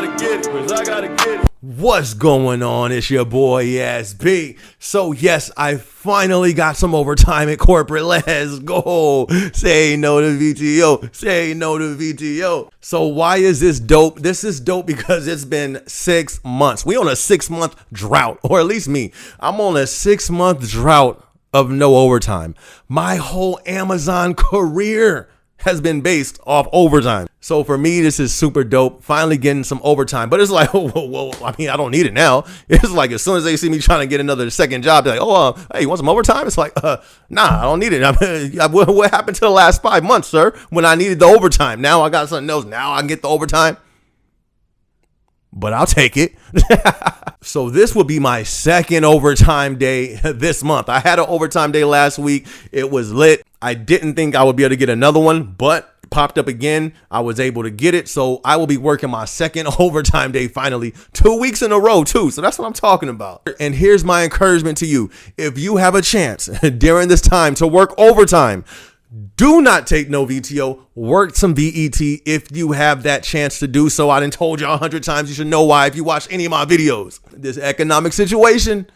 gotta get it, cause I gotta get it. What's going on? It's your boy SB. So yes, I finally got some overtime at corporate. Let's go. Say no to VTO. Say no to VTO. So why is this dope? This is dope because it's been 6 months. We on a 6-month drought, or at least me. I'm on a 6-month drought of no overtime. My whole Amazon career has been based off overtime. So for me, this is super dope. Finally getting some overtime. But it's like, whoa, I mean, I don't need it now. It's like as soon as they see me trying to get another second job, they're like, hey, you want some overtime? It's like, nah, I don't need it. I mean, what happened to the last 5 months, sir, when I needed the overtime? Now I got something else. Now I can get the overtime. But I'll take it. So this will be my second overtime day this month. I had an overtime day last week. It was lit. I didn't think I would be able to get another one, but popped up again. I was able to get it. So I will be working my second overtime day finally, 2 weeks in a row too. So that's what I'm talking about. And here's my encouragement to you. If you have a chance during this time to work overtime, do not take no VTO, work some VET if you have that chance to do so. I done told you 100 times, you should know why if you watch any of my videos. This economic situation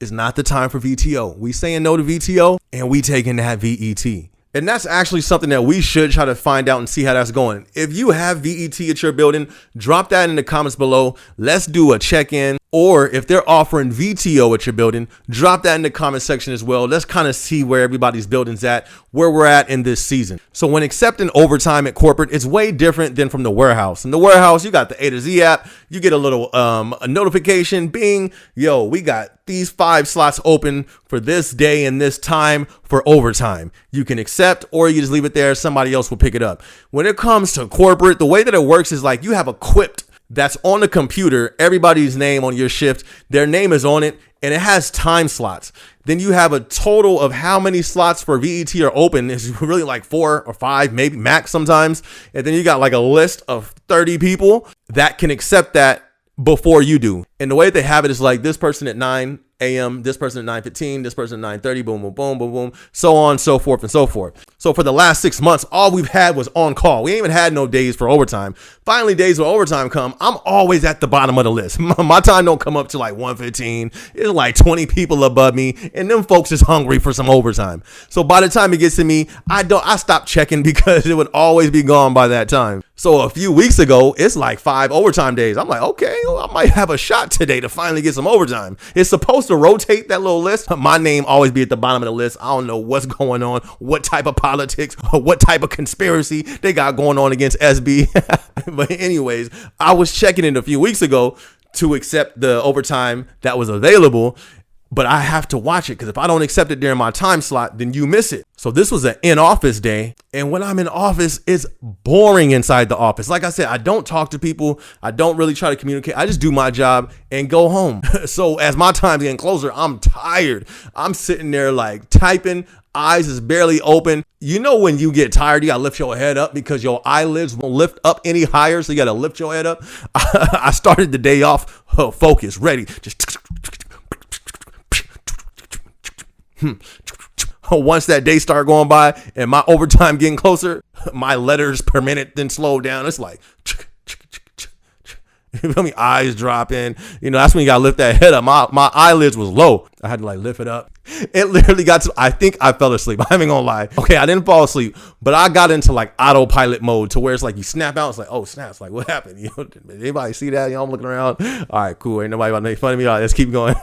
is not the time for VTO. We saying no to VTO and we taking that VET. And that's actually something that we should try to find out and see how that's going. If you have VET at your building, drop that in the comments below. Let's do a check-in. Or if they're offering VTO at your building, drop that in the comment section as well. Let's kind of see where everybody's building's at, where we're at in this season. So when accepting overtime at corporate, it's way different than from the warehouse. In the warehouse, you got the A to Z app. You get a little a notification, bing, yo, we got these 5 slots open for this day and this time for overtime. You can accept or you just leave it there. Somebody else will pick it up. When it comes to corporate, the way that it works is like you have equipped that's on the computer, everybody's name on your shift, their name is on it, and it has time slots. Then you have a total of how many slots for VET are open. It's really like 4 or 5, maybe max sometimes. And then you got like a list of 30 people that can accept that before you do. And the way they have it is like this person at 9 a.m., this person at 9:15, this person at 9:30, boom, boom, boom, boom, boom, so on, so forth, and so forth. So for the last 6 months, all we've had was on call. We ain't even had no days for overtime. Finally, days where overtime come, I'm always at the bottom of the list. My time don't come up to like 1:15. It's like 20 people above me, and them folks is hungry for some overtime. So by the time it gets to me, I stop checking because it would always be gone by that time. So a few weeks ago, it's like 5 overtime days. I'm like, okay, well, I might have a shot today to finally get some overtime. It's supposed to rotate that little list. My name always be at the bottom of the list. I don't know what's going on, what type of politics, or what type of conspiracy they got going on against SB. But anyways, I was checking it a few weeks ago to accept the overtime that was available. But I have to watch it because if I don't accept it during my time slot, then you miss it. So this was an in-office day. And when I'm in office, it's boring inside the office. Like I said, I don't talk to people. I don't really try to communicate. I just do my job and go home. So as my time's getting closer, I'm tired. I'm sitting there like typing. Eyes is barely open. You know when you get tired, you gotta lift your head up because your eyelids won't lift up any higher. So you gotta lift your head up. I started the day off focused, ready. Just once that day start going by and my overtime getting closer, my letters per minute then slow down. It's like, you feel me? Eyes dropping. You know, that's when you gotta lift that head up. My eyelids was low. I had to like lift it up. It literally got to, I think I fell asleep. I ain't gonna lie. Okay, I didn't fall asleep, but I got into like autopilot mode to where it's like you snap out. It's like, oh snap. It's like, what happened? You know, did anybody see that? You know, I'm looking around. All right, cool. Ain't nobody about to make fun of me. All right, let's keep going.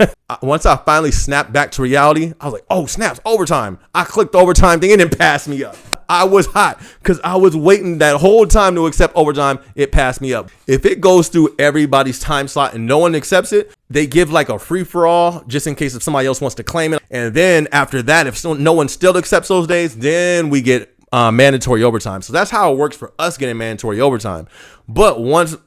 Once I finally snapped back to reality, I was like, oh snaps, overtime. I clicked the overtime thing and it passed me up. I was hot because I was waiting that whole time to accept overtime. It passed me up. If it goes through everybody's time slot and no one accepts it, they give like a free for all just in case if somebody else wants to claim it. And then after that, if no one still accepts those days, then we get mandatory overtime. So that's how it works for us getting mandatory overtime. But once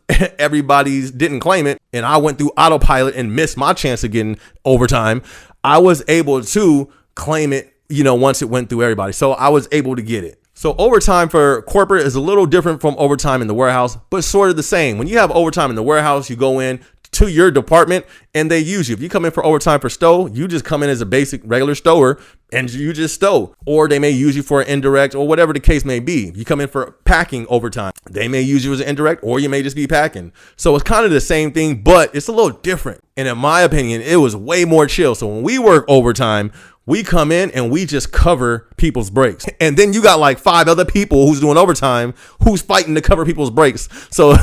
everybody didn't claim it and I went through autopilot and missed my chance of getting overtime, I was able to claim it, you know, once it went through everybody. So I was able to get it. So overtime for corporate is a little different from overtime in the warehouse, but sort of the same. When you have overtime in the warehouse, you go in to your department and they use you. If you come in for overtime for stow, you just come in as a basic regular stower and you just stow. Or they may use you for an indirect or whatever the case may be. If you come in for packing overtime, they may use you as an indirect, or you may just be packing. So it's kind of the same thing, but it's a little different. And in my opinion, it was way more chill. So when we work overtime, we come in and we just cover people's breaks. And then you got like 5 other people who's doing overtime who's fighting to cover people's breaks. So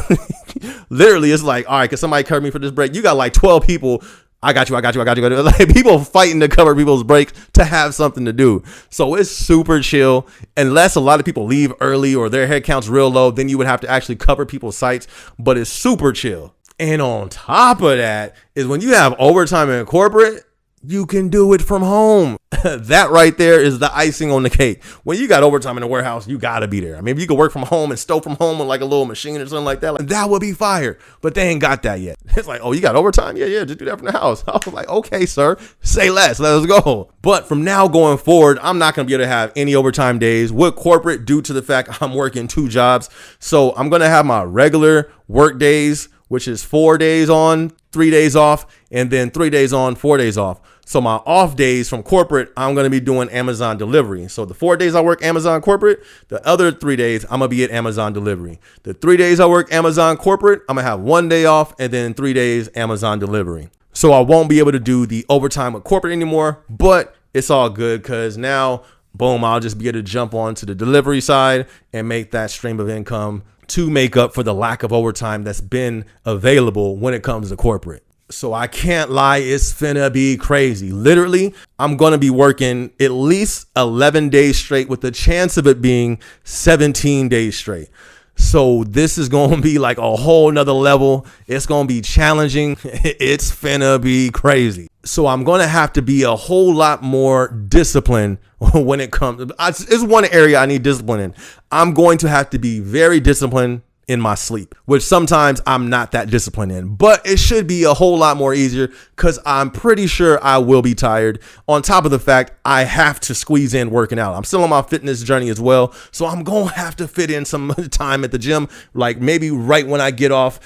literally it's like, all right, can somebody cover me for this break? You got like 12 people. I got you. Like people fighting to cover people's breaks to have something to do. So it's super chill. Unless a lot of people leave early or their head count's real low, then you would have to actually cover people's sites. But it's super chill. And on top of that is when you have overtime in corporate, you can do it from home. That right there is the icing on the cake. When you got overtime in the warehouse, you got to be there. I mean, if you could work from home and stow from home with like a little machine or something like that, that would be fire. But they ain't got that yet. It's like, oh, you got overtime? Yeah, just do that from the house. I was like, okay, sir, say less. Let us go. But from now going forward, I'm not going to be able to have any overtime days with corporate due to the fact I'm working 2 jobs. So I'm going to have my regular work days, which is 4 days on, 3 days off, and then 3 days on, 4 days off. So my off days from corporate, I'm going to be doing Amazon delivery. So the 4 days I work Amazon corporate, the other 3 days I'm going to be at Amazon delivery. The 3 days I work Amazon corporate, I'm going to have 1 day off and then 3 days Amazon delivery. So I won't be able to do the overtime with corporate anymore, but it's all good because now, boom, I'll just be able to jump onto the delivery side and make that stream of income to make up for the lack of overtime that's been available when it comes to corporate. So I can't lie, it's finna be crazy. Literally, I'm going to be working at least 11 days straight with the chance of it being 17 days straight. So this is going to be like a whole nother level. It's going to be challenging. It's finna be crazy. So I'm going to have to be a whole lot more disciplined when it comes. It's one area I need discipline in. I'm going to have to be very disciplined in my sleep, which sometimes I'm not that disciplined in, but it should be a whole lot more easier because I'm pretty sure I will be tired. On top of the fact I have to squeeze in working out. I'm still on my fitness journey as well. So I'm going to have to fit in some time at the gym, like maybe right when I get off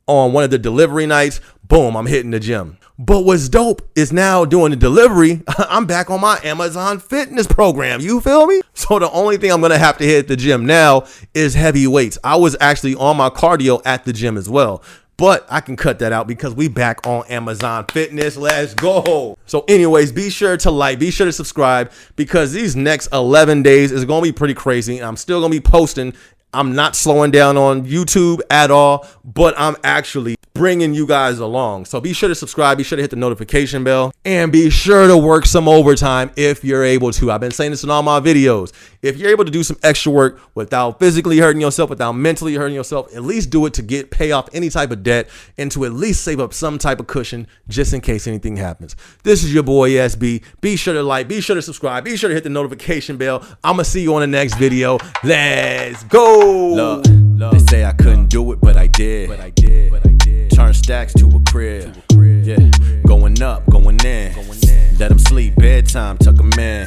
on one of the delivery nights, boom, I'm hitting the gym. But what's dope is now doing the delivery, I'm back on my Amazon fitness program. You feel me? So the only thing I'm going to have to hit at the gym now is heavy weights. I was actually on my cardio at the gym as well, but I can cut that out because we back on Amazon fitness. Let's go. So anyways, be sure to like, be sure to subscribe because these next 11 days is going to be pretty crazy. I'm still going to be posting. I'm not slowing down on YouTube at all, but I'm actually bringing you guys along. So be sure to subscribe, be sure to hit the notification bell, and be sure to work some overtime if you're able to. I've been saying this in all my videos. If you're able to do some extra work without physically hurting yourself, without mentally hurting yourself, at least do it to pay off any type of debt and to at least save up some type of cushion just in case anything happens. This is your boy SB. Be sure to like, be sure to subscribe, be sure to hit the notification bell. I'm going to see you on the next video. Let's go. Look, they say I couldn't do it, but I did. Turn stacks to a crib. Yeah, going up, going in. Let them sleep, bedtime, tuck them in.